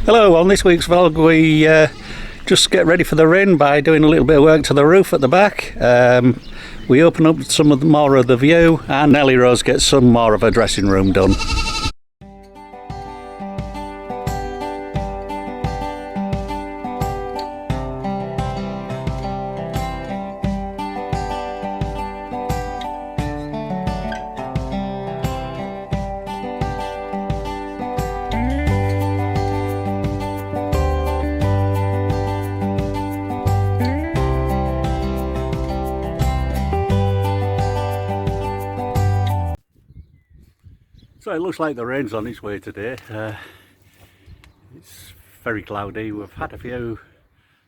Hello, on this week's vlog we just get ready for the rain by doing a little bit of work to the roof at the back. We open up some of more of the view and Ellierose gets some more of her dressing room done. So it looks like the rain's on its way today. It's very cloudy. We've had a few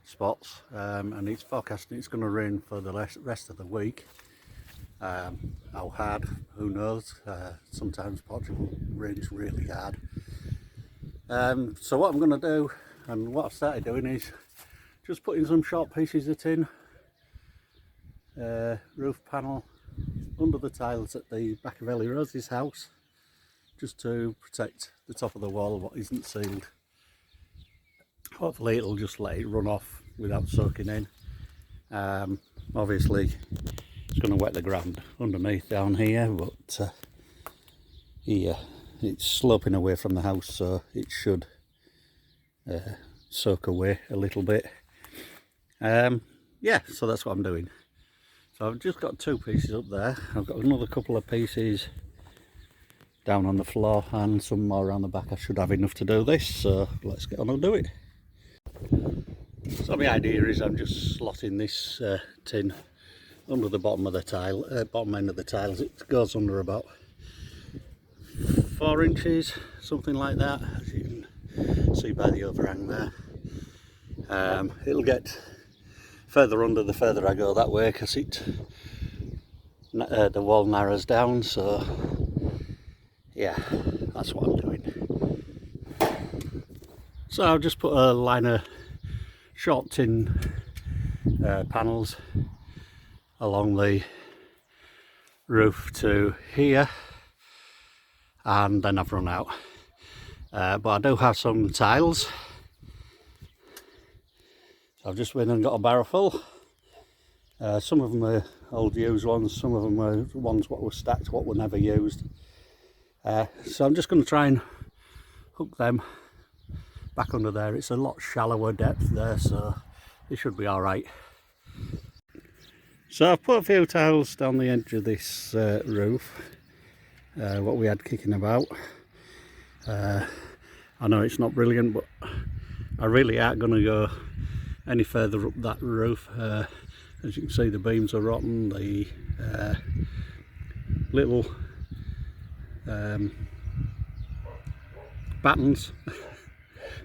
spots and it's forecasting it's going to rain for the rest of the week. How hard, who knows. Sometimes Portugal rains really hard. So what I'm going to do, and what I've started doing, is just putting some short pieces of tin roof panel under the tiles at the back of Ellierose's house, just to protect the top of the wall what isn't sealed. Hopefully it'll just let it run off without soaking in. Obviously it's going to wet the ground underneath down here, but here it's sloping away from the house, so it should soak away a little bit. Yeah, so that's what I'm doing. So I've just got two pieces up there. I've got another couple of pieces down on the floor and some more around the back. I should have enough to do this, so let's get on and do it. So my idea is I'm just slotting this tin under the bottom of the tile, bottom end of the tiles. It goes under about 4 inches, something like that, as you can see by the overhang there. It'll get further under the further I go that way, because the wall narrows down, so yeah, that's what I'm doing. So I've just put a line of short tin panels along the roof to here, and then I've run out. But I do have some tiles. So I've just went and got a barrow full. Some of them are old used ones, some of them are ones what were stacked, what were never used. So I'm just going to try and hook them back under there. It's a lot shallower depth there, so it should be alright. So I've put a few tiles down the edge of this roof, what we had kicking about. I know it's not brilliant, but I really aren't going to go any further up that roof. As you can see, the beams are rotten, the little battens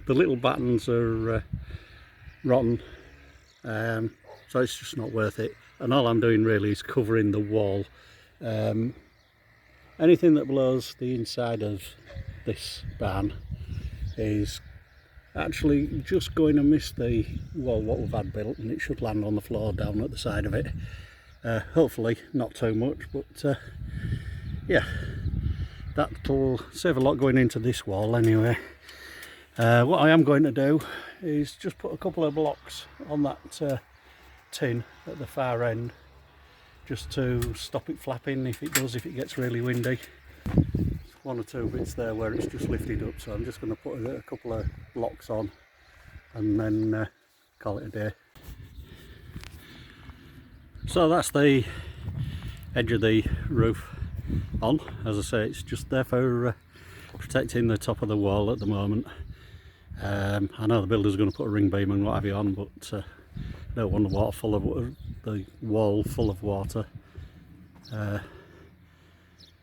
the little battens are rotten, so it's just not worth it, and all I'm doing really is covering the wall. Anything that blows the inside of this barn is actually just going to miss the wall what we've had built, and it should land on the floor down at the side of it. Hopefully not too much, but yeah, that'll save a lot going into this wall anyway. What I am going to do is just put a couple of blocks on that tin at the far end, just to stop it flapping if it gets really windy. There's 1 or 2 bits there where it's just lifted up, so I'm just going to put a couple of blocks on and then call it a day. So that's the edge of the roof on. As I say, it's just there for protecting the top of the wall at the moment. I know the builder's going to put a ring beam and what have you on, but I don't want the wall full of water.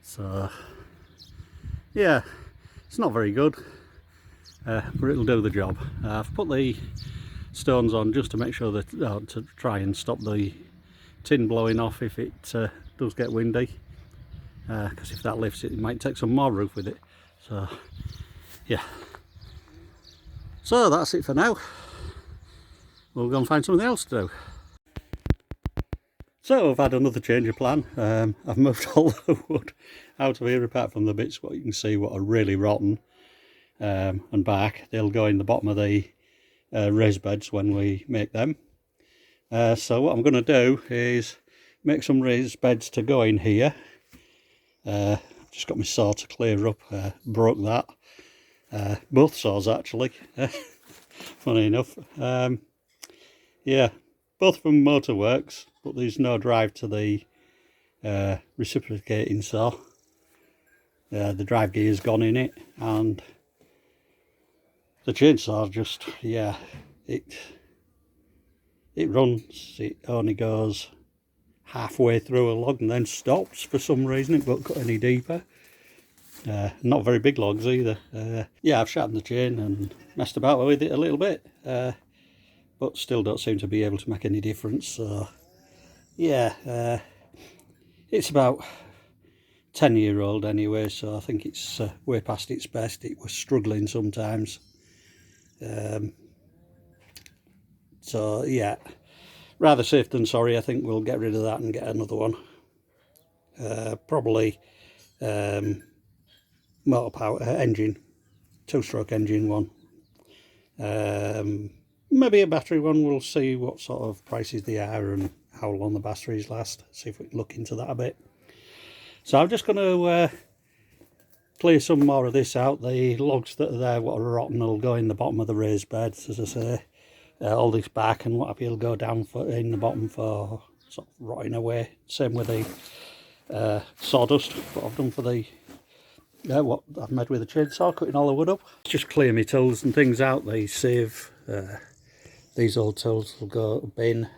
So yeah, it's not very good, but it'll do the job. I've put the stones on just to make sure that to try and stop the tin blowing off if it does get windy, because if that lifts it, it might take some more roof with it. So yeah, so that's it for now. We'll go and find something else to do. So I've had another change of plan. I've moved all the wood out of here apart from the bits what you can see what are really rotten. and back, they'll go in the bottom of the raised beds when we make them. So what I'm going to do is make some raised beds to go in here. I've just got my saw to clear up, broke that. Both saws actually, funny enough. Yeah, both from Motorworks, but there's no drive to the reciprocating saw. The drive gear's gone in it, and the chainsaw just, yeah, it runs. It only goes halfway through a log and then stops for some reason. It won't cut any deeper. Not very big logs either. Yeah, I've sharpened the chain and messed about with it a little bit, but still don't seem to be able to make any difference. So yeah, it's about 10-year-old anyway, so I think it's way past its best. It was struggling sometimes. So yeah, rather safe than sorry. I think we'll get rid of that and get another one. Probably motor power engine, 2-stroke engine one. Maybe a battery one. We'll see what sort of prices they are and how long the batteries last. See if we can look into that a bit. So I'm just going to clear some more of this out. The logs that are there, what are rotten, will go in the bottom of the raised beds, as I say. All this back and what have you will go down in the bottom for sort of rotting away. Same with the sawdust, what I've done for the what I've made with the chainsaw, cutting all the wood up. Just clear my tools and things out. They save. These old tools will go bin.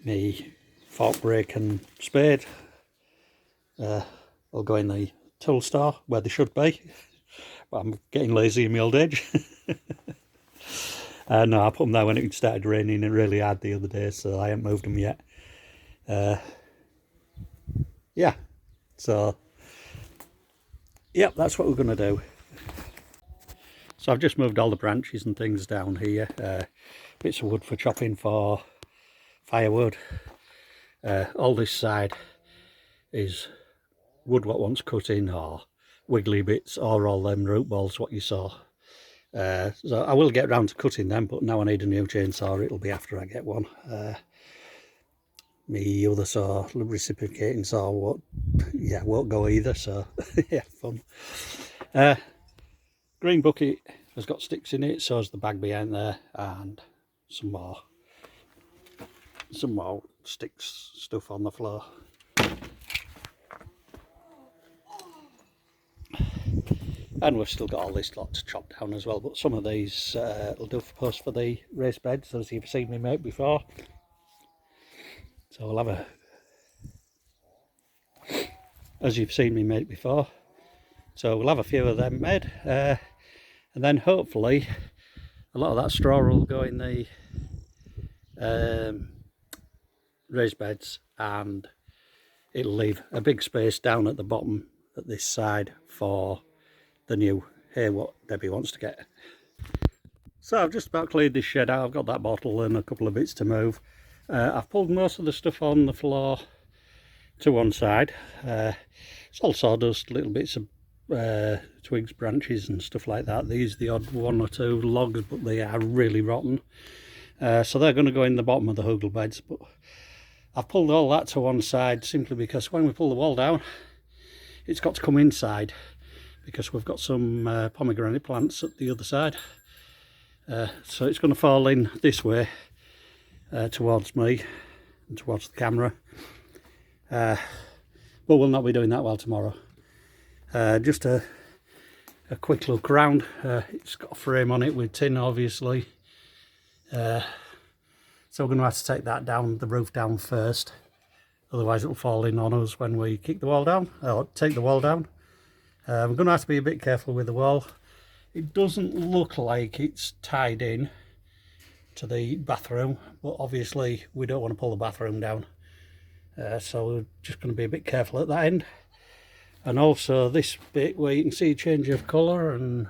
Me fork, rake and spade will go in the tool store where they should be, but I'm getting lazy in my old age. No, I put them there when it started raining. It really hard the other day, so I haven't moved them yet. Yeah, so yep, that's what we're going to do. So I've just moved all the branches and things down here, bits of wood for chopping for firewood. All this side is wood what wants cutting, or wiggly bits, or all them root balls what you saw. So I will get round to cutting them, but now I need a new chainsaw. It'll be after I get one. Me other saw, reciprocating saw, won't go either, so yeah, fun. Green bucket has got sticks in it, so has the bag behind there, and some more sticks stuff on the floor. And we've still got all this lot to chop down as well, but some of these will do for post for the raised beds, as you've seen me make before. So we'll have a few of them made, and then hopefully a lot of that straw will go in the raised beds, and it'll leave a big space down at the bottom at this side for the new hay what Debbie wants to get. So I've just about cleared this shed out. I've got that bottle and a couple of bits to move. I've pulled most of the stuff on the floor to one side. It's all sawdust, little bits of twigs, branches and stuff like that. These are the odd 1 or 2 logs, but they are really rotten. So they're going to go in the bottom of the hugel beds. But I've pulled all that to one side simply because when we pull the wall down, it's got to come inside, because we've got some pomegranate plants at the other side. So it's going to fall in this way towards me and towards the camera. But we'll not be doing that well tomorrow. Just a quick look around. It's got a frame on it with tin, obviously. So we're going to have to take that down, the roof down first. Otherwise it'll fall in on us when we kick the wall down, or take the wall down. We're going to have to be a bit careful with the wall. It doesn't look like it's tied in to the bathroom, but obviously we don't want to pull the bathroom down. So we're just going to be a bit careful at that end. And also this bit where you can see a change of colour and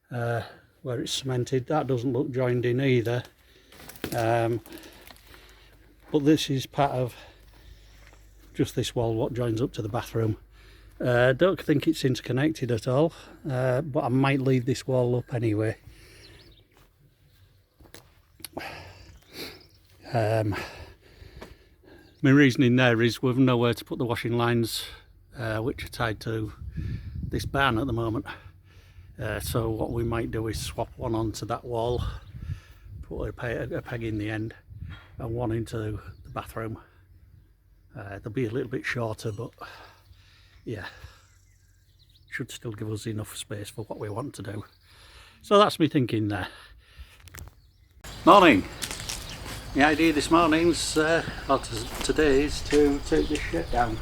where it's cemented, that doesn't look joined in either. But this is part of just this wall what joins up to the bathroom. Don't think it's interconnected at all, but I might leave this wall up anyway. My reasoning there is we've nowhere to put the washing lines which are tied to this barn at the moment. So what we might do is swap one onto that wall, put a peg in the end, and one into the bathroom. They'll be a little bit shorter, but yeah, should still give us enough space for what we want to do. So that's me thinking there. Morning. The idea this morning's, or today, is to take this shed down.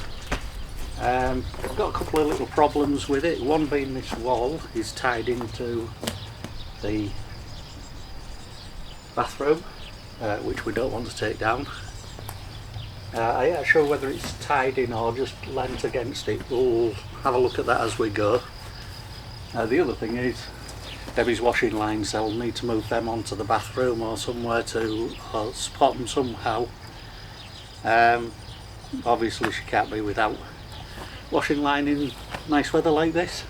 I've got a couple of little problems with it. One being this wall is tied into the bathroom, which we don't want to take down. I ain't sure whether it's tied in or just leant against it. We'll have a look at that as we go. The other thing is Debbie's washing lines. I'll need to move them onto the bathroom or somewhere to support them somehow. Obviously she can't be without washing line in nice weather like this.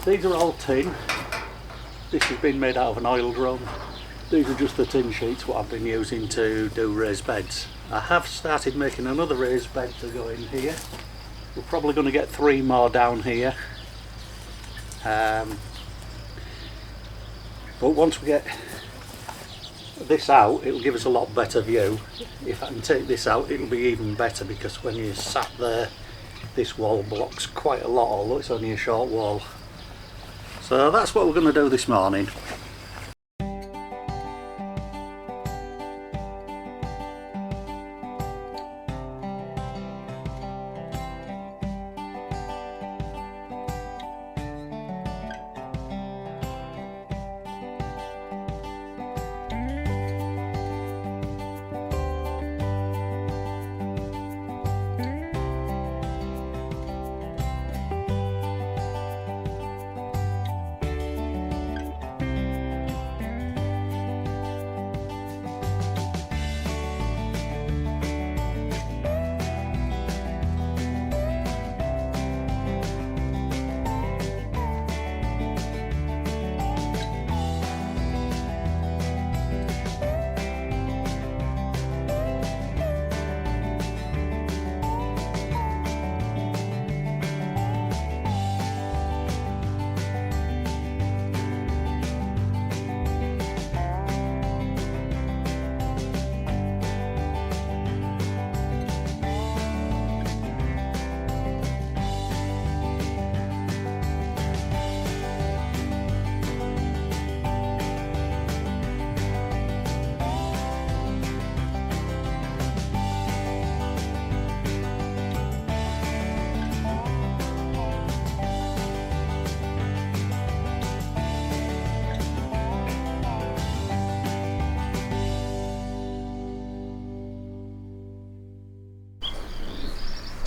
These are all tin. This has been made out of an oil drum. These are just the tin sheets what I've been using to do raised beds. I have started making another raised bed to go in here. We're probably going to get 3 more down here. But once we get this out, it'll give us a lot better view. If I can take this out, it'll be even better, because when you're sat there, this wall blocks quite a lot, although it's only a short wall. So that's what we're going to do this morning.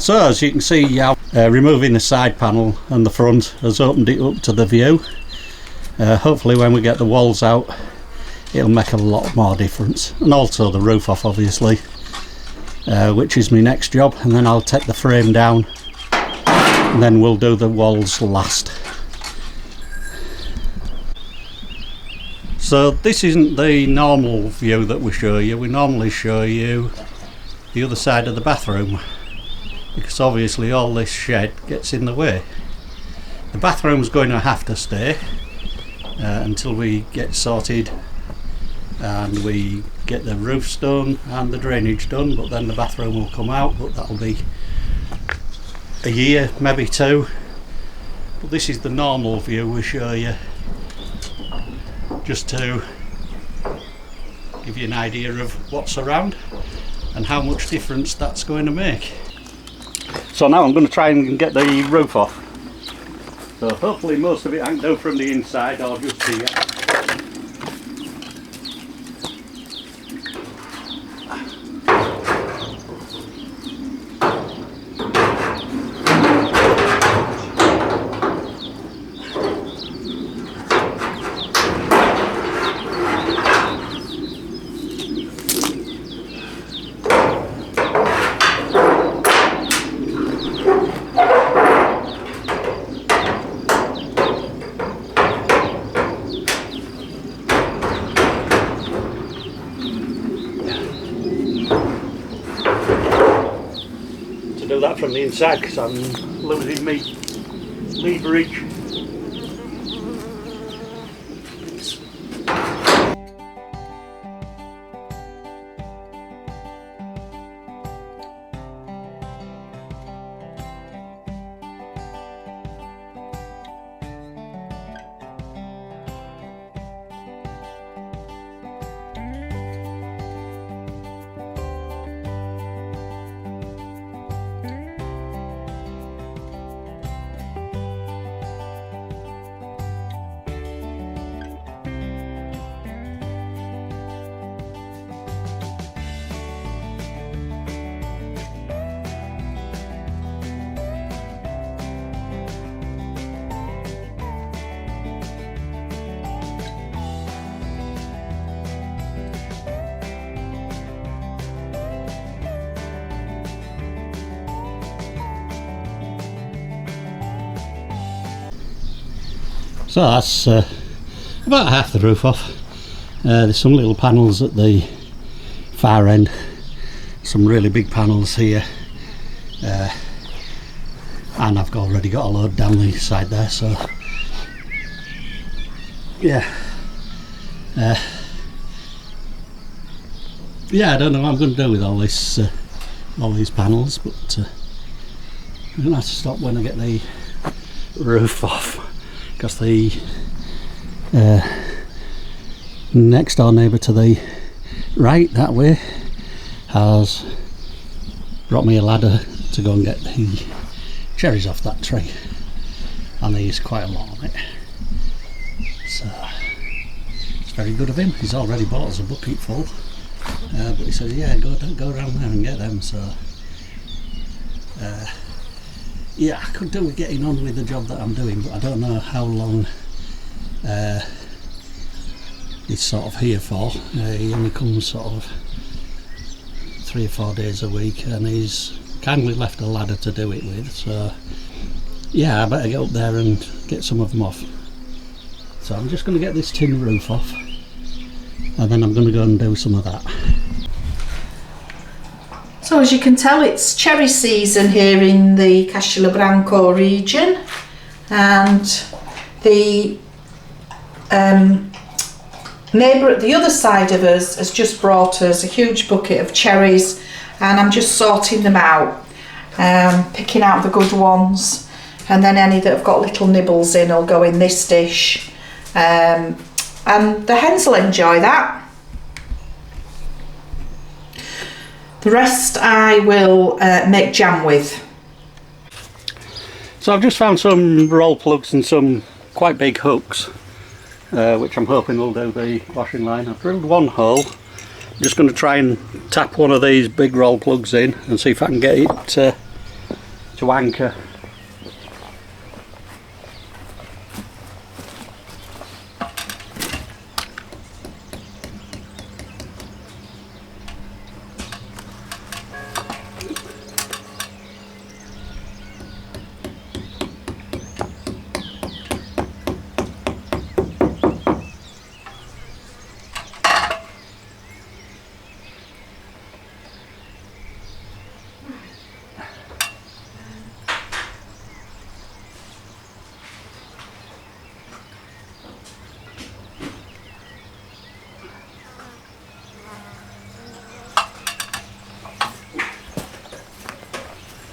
So as you can see, removing the side panel and the front has opened it up to the view. Hopefully when we get the walls out, it'll make a lot more difference, and also the roof off obviously, which is my next job, and then I'll take the frame down and then we'll do the walls last. So this isn't the normal view that we show you. We normally show you the other side of the bathroom, because obviously all this shed gets in the way. The bathroom's going to have to stay until we get sorted and we get the roofs done and the drainage done, but then the bathroom will come out, but that'll be a year, maybe 2. But this is the normal view we show you, just to give you an idea of what's around and how much difference that's going to make. So now I'm going to try and get the roof off. So hopefully most of it I can do from the inside or just here. do that from the inside because I'm losing me leverage. So that's about half the roof off. There's some little panels at the far end, some really big panels here, and I've already got a load down the side there, so yeah. Yeah, I don't know what I'm going to do with all this, all these panels, but I'm going to have to stop when I get the roof off, because the next door neighbour to the right that way has brought me a ladder to go and get the cherries off that tree, and there's quite a lot on it, so it's very good of him. He's already bought us a bucket full, but he says, yeah, go around there and get them. So yeah, I could do with getting on with the job that I'm doing, but I don't know how long he's sort of here for. He only comes sort of 3 or 4 days a week, and he's kindly left a ladder to do it with, so yeah, I better get up there and get some of them off. So I'm just going to get this tin roof off, and then I'm going to go and do some of that. So as you can tell, it's cherry season here in the Castilla Branco region, and the neighbour at the other side of us has just brought us a huge bucket of cherries, and I'm just sorting them out, picking out the good ones, and then any that have got little nibbles in will go in this dish, and the hens will enjoy that. The rest I will make jam with. So I've just found some roll plugs and some quite big hooks, which I'm hoping will do the washing line. I've drilled one hole. I'm just going to try and tap one of these big roll plugs in and see if I can get it to anchor.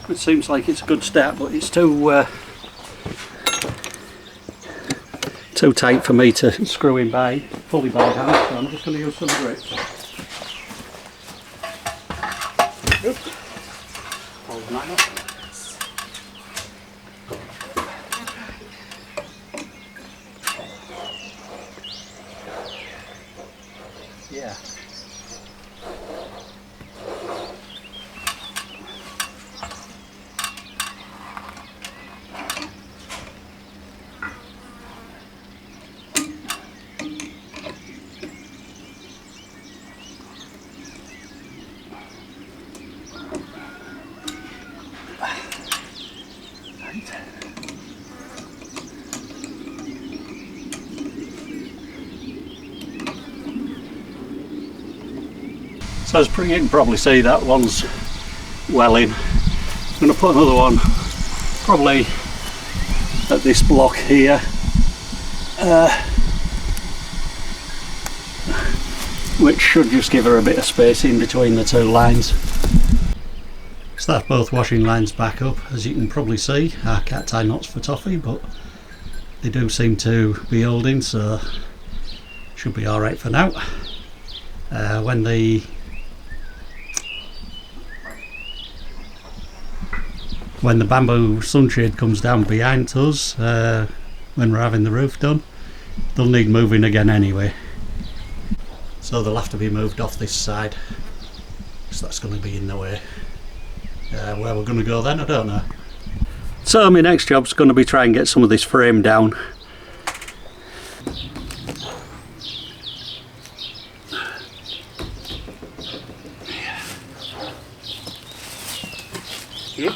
It seems like it's a good start, but it's too tight for me to screw in fully by hand, so I'm just going to use some grips. Oops. Hold that up. Yeah. So as you can probably see, that one's well in. I'm going to put another one probably at this block here, which should just give her a bit of space in between the two lines. So that's both washing lines back up. As you can probably see, I can't tie knots for toffee, but they do seem to be holding, so should be alright for now. When the bamboo sunshade comes down behind us, when we're having the roof done, they'll need moving again anyway. So they'll have to be moved off this side, so that's going to be in the way. Where we're going to go then, I don't know. So my next job's going to be try and get some of this frame down. Yep.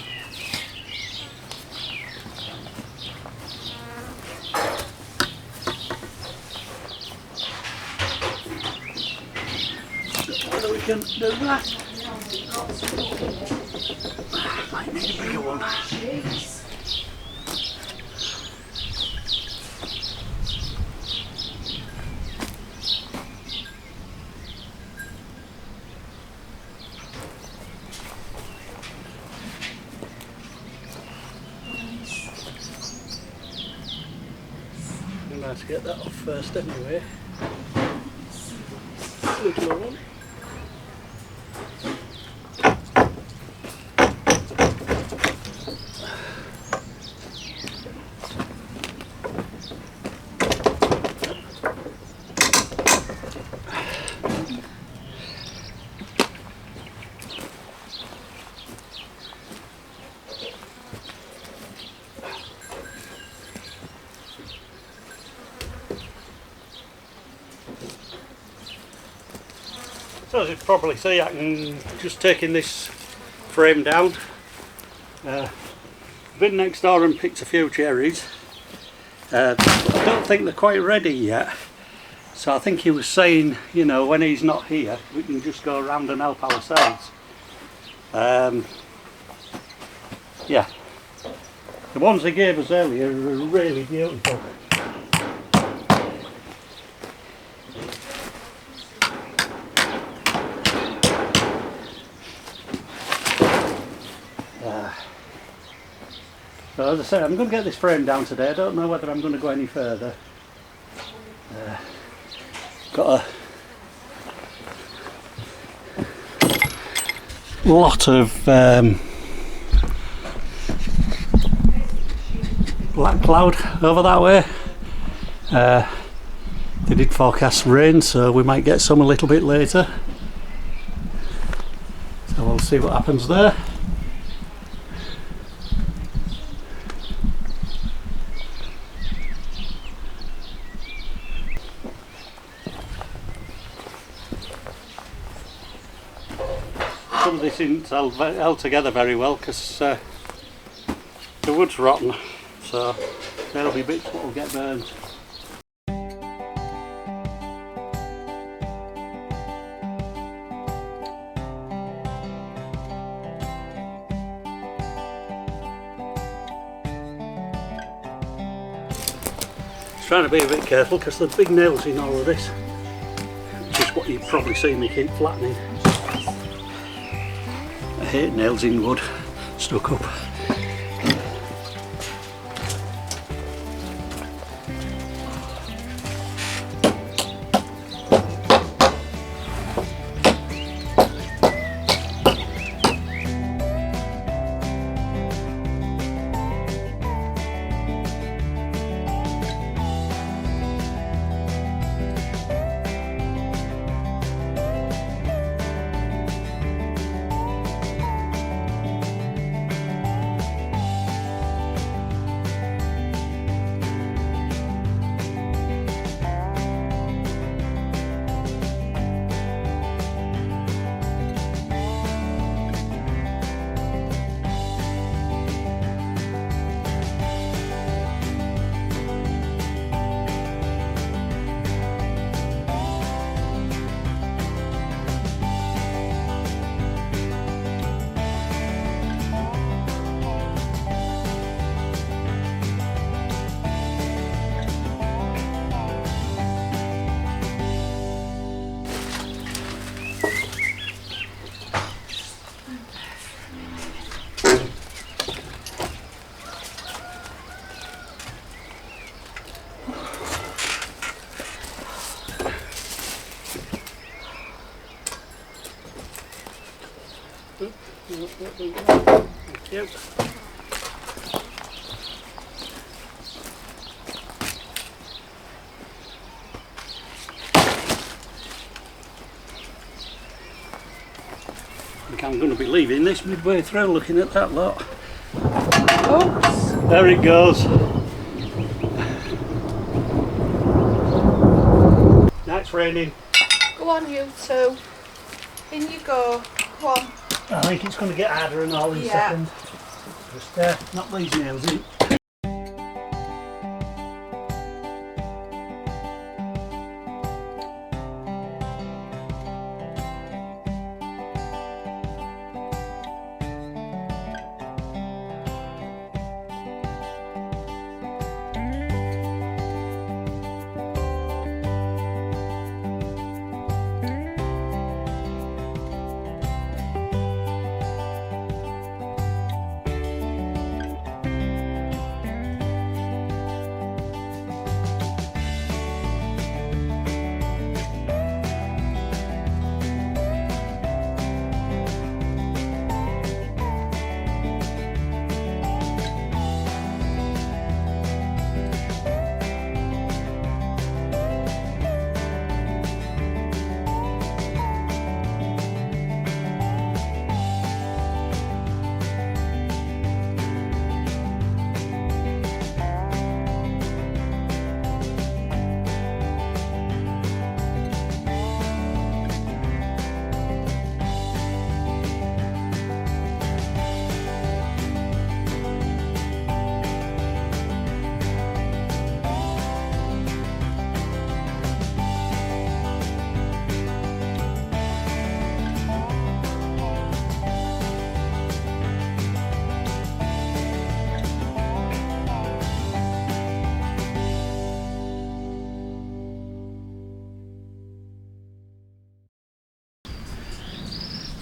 Whether we can do that. Might need a bigger one. Nice to get that off first anyway. Little one. So as you can probably see, I can just taking this frame down. Been next door and picked a few cherries. I don't think they're quite ready yet, so I think he was saying, you know, when he's not here we can just go around and help ourselves. Yeah, the ones they gave us earlier are really beautiful. So as I say, I'm going to get this frame down today. I don't know whether I'm going to go any further. Got a lot of black cloud over that way. They did forecast rain, so we might get some a little bit later. So we'll see what happens there. Some of this isn't held together very well because the wood's rotten, so there'll be bits that will get burned. Trying to be a bit careful because there's big nails in all of this, which is what you've probably seen me keep flattening. I hate nails in wood stuck up. Thank you. I think I'm going to be leaving this midway through looking at that lot. Oops. There it goes. Now it's raining. Go on, you two. In you go. Go on. I think it's going to get harder and all in a second. Just knock these nails in.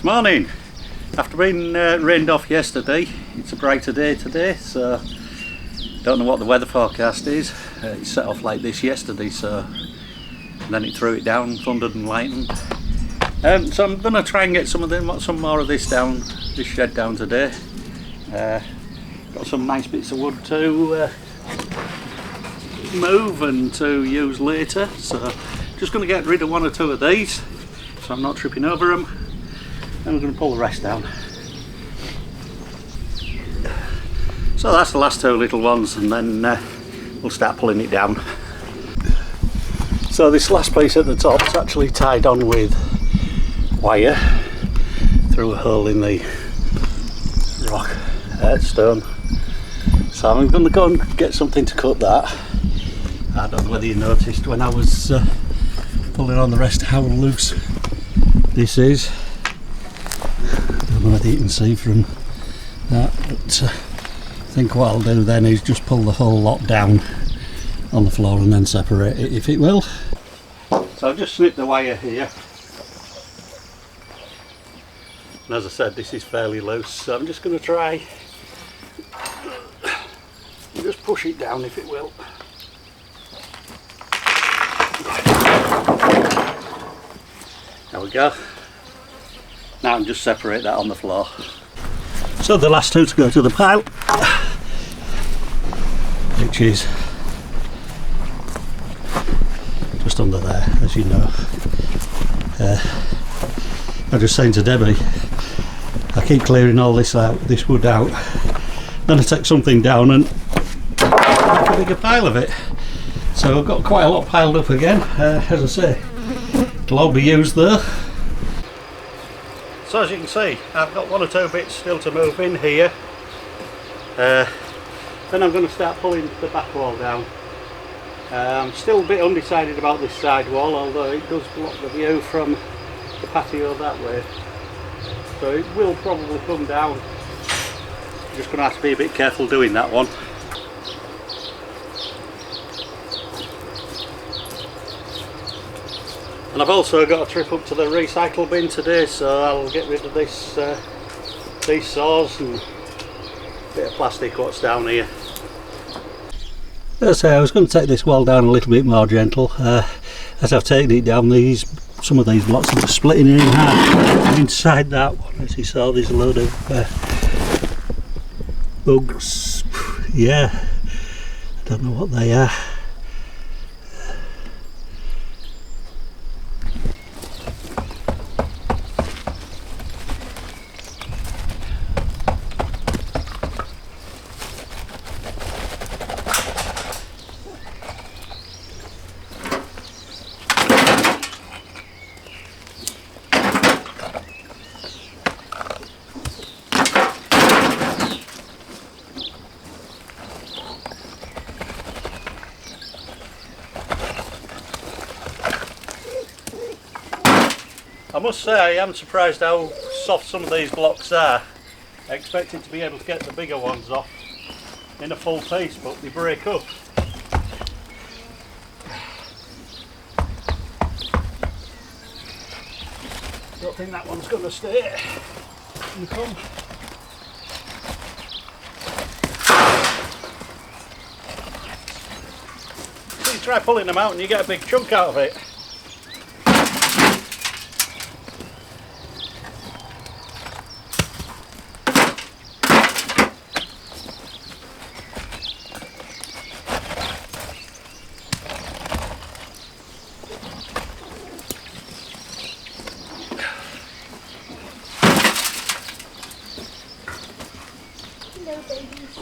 Morning! After being rained off yesterday, it's a brighter day today, so don't know what the weather forecast is. It set off like this yesterday, so then it threw it down, thundered and lightened. So I'm going to try and get some more of this down, this shed down today. Got some nice bits of wood to move and to use later, so just going to get rid of one or two of these so I'm not tripping over them. And we're going to pull the rest down. So that's the last two little ones, and then we'll start pulling it down. So this last piece at the top is actually tied on with wire through a hole in the rock stone. So I'm going to go and get something to cut that. I don't know whether you noticed when I was pulling on the rest how loose this is. I don't know whether you can see from that, but I think what I'll do then is just pull the whole lot down on the floor and then separate it if it will. So I've just snipped the wire here, and as I said, this is fairly loose, so I'm just going to try and just push it down if it will. There we go. Now I can just separate that on the floor. So the last two to go to the pile, which is just under there, as you know. I was just saying to Debbie, I keep clearing all this out, this wood out, then I take something down and make a bigger pile of it. So I've got quite a lot piled up again. As I say, it'll all be used though. So as you can see, I've got one or two bits still to move in here. Then I'm going to start pulling the back wall down. I'm still a bit undecided about this side wall, although it does block the view from the patio that way. So it will probably come down. I'm just going to have to be a bit careful doing that one. And I've also got a trip up to the recycle bin today, so I'll get rid of this, these saws and a bit of plastic what's down here. As I say, I was going to take this wall down a little bit more gentle. As I've taken it down, some of these blocks are splitting in half. And inside that one, as you saw, there's a load of bugs, yeah, I don't know what they are. I must say I am surprised how soft some of these blocks are. I expected to be able to get the bigger ones off in a full piece, but they break up. Don't think that one's going to stay. You come. So you try pulling them out and you get a big chunk out of it. Hello, babies.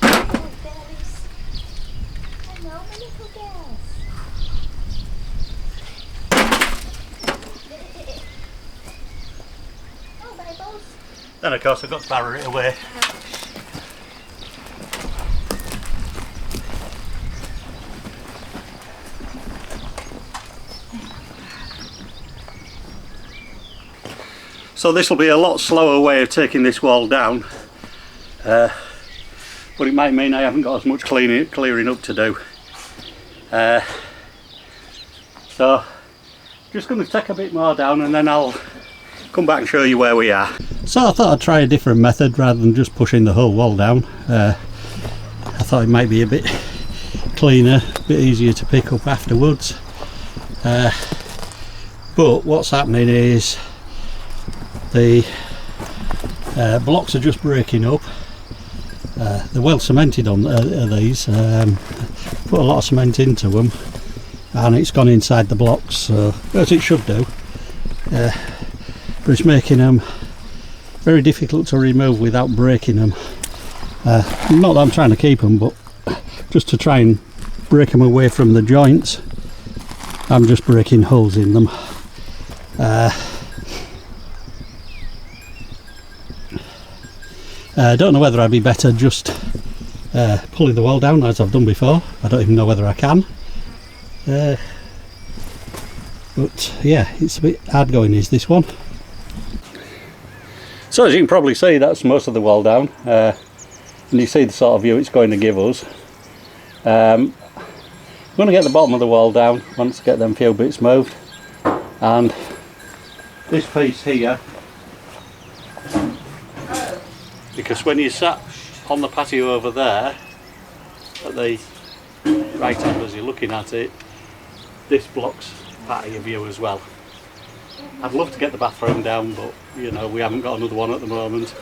Hello, berries. Hello, my little girls. Oh, Bibles. Then of course I've got to barrow it away. So this will be a lot slower way of taking this wall down, but it might mean I haven't got as much clearing up to do. So just going to take a bit more down and then I'll come back and show you where we are. So I thought I'd try a different method rather than just pushing the whole wall down. I thought it might be a bit cleaner, a bit easier to pick up afterwards. But what's happening is the blocks are just breaking up. They're well cemented on these. Put a lot of cement into them and it's gone inside the blocks, so as it should do. But it's making them very difficult to remove without breaking them. Not that I'm trying to keep them, but just to try and break them away from the joints, I'm just breaking holes in them. I don't know whether I'd be better just pulling the wall down as I've done before. I don't even know whether I can. But yeah, it's a bit hard going is this one. So as you can probably see, that's most of the wall down. And you see the sort of view it's going to give us. I'm going to get the bottom of the wall down once I get them few bits moved. And this piece here, because when you sat on the patio over there at the right hand as you're looking at it, this blocks part of your view as well. I'd love to get the bathroom down, but you know, we haven't got another one at the moment,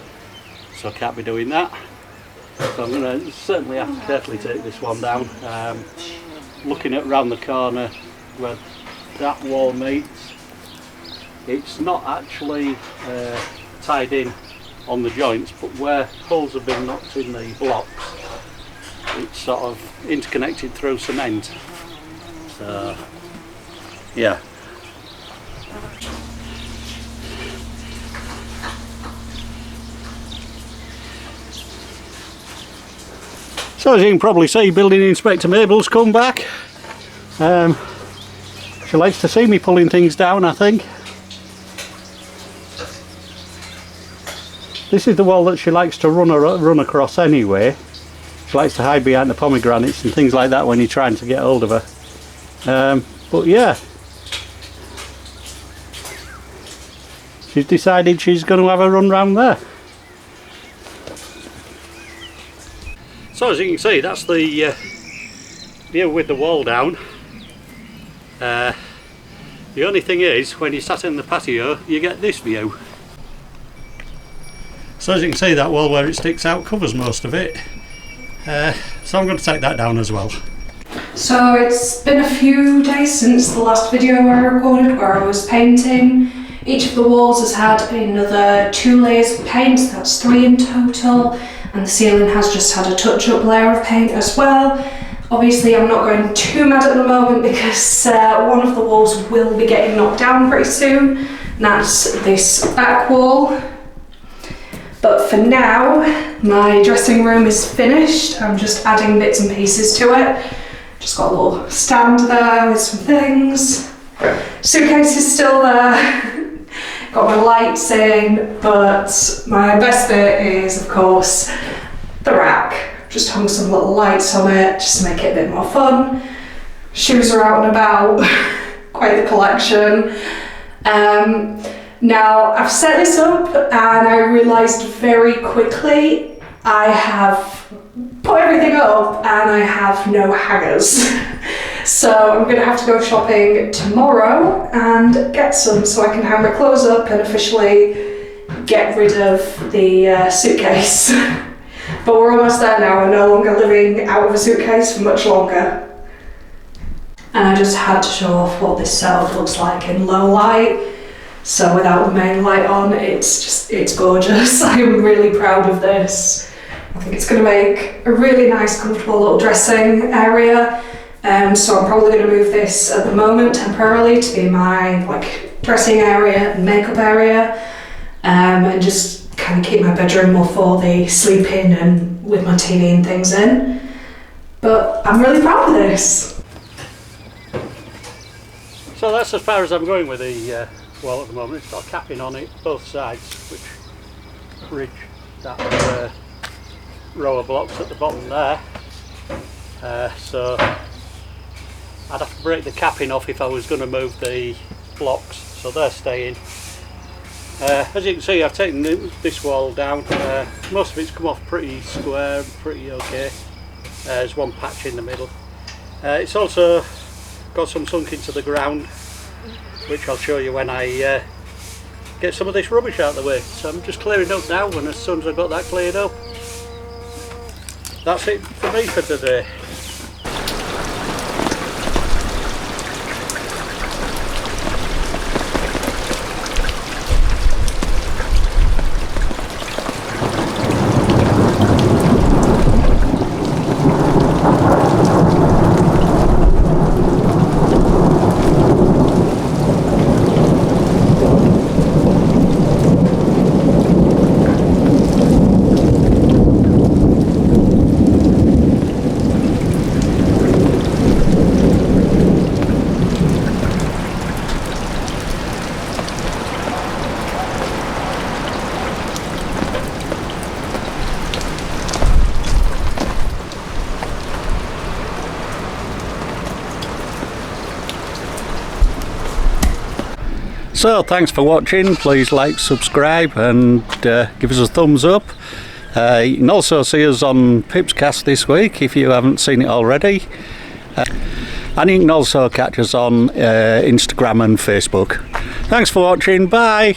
so I can't be doing that. So I'm going to certainly have to carefully take this one down. Looking at round the corner where that wall meets, it's not actually tied in on the joints, but where holes have been knocked in the blocks, it's sort of interconnected through cement. So yeah. So as you can probably see, Building Inspector Mabel's come back. She likes to see me pulling things down, I think. This is the wall that she likes to run across anyway. She likes to hide behind the pomegranates and things like that when you're trying to get hold of her. But yeah, she's decided she's going to have a run round there. So as you can see, that's the view with the wall down. The only thing is, when you sat in the patio, you get this view. So as you can see, that wall where it sticks out covers most of it. So I'm going to take that down as well. So it's been a few days since the last video I recorded where I was painting. Each of the walls has had another 2 layers of paint, that's 3 in total, and the ceiling has just had a touch-up layer of paint as well. Obviously I'm not going too mad at the moment because one of the walls will be getting knocked down pretty soon, and that's this back wall. But for now, my dressing room is finished. I'm just adding bits and pieces to it. Just got a little stand there with some things. Suitcase is still there. Got my lights in, but my best bit is, of course, the rack. Just hung some little lights on it, just to make it a bit more fun. Shoes are out and about, quite the collection. Now, I've set this up and I realised very quickly I have put everything up and I have no hangers. So I'm going to have to go shopping tomorrow and get some so I can hang my clothes up and officially get rid of the suitcase. But we're almost there now, we're no longer living out of a suitcase for much longer. And I just had to show off what this setup looks like in low light. So without the main light on, it's gorgeous. I'm really proud of this. I think it's going to make a really nice, comfortable little dressing area. So I'm probably going to move this at the moment temporarily to be my dressing area and makeup area, and just kind of keep my bedroom more for the sleeping and with my TV and things in. But I'm really proud of this. So that's as far as I'm going with the wall at the moment. It's got capping on it both sides, which bridge that row of blocks at the bottom there. So I'd have to break the capping off if I was going to move the blocks, so they're staying. As you can see, I've taken this wall down. Most of it's come off pretty square, pretty okay. There's one patch in the middle. It's also got some sunk into the ground, which I'll show you when I get some of this rubbish out of the way. So I'm just clearing up now, and as soon as I've got that cleared up, that's it for me for today. So thanks for watching. Please like, subscribe and give us a thumbs up. You can also see us on Pipscast this week if you haven't seen it already. And you can also catch us on Instagram and Facebook. Thanks for watching. Bye.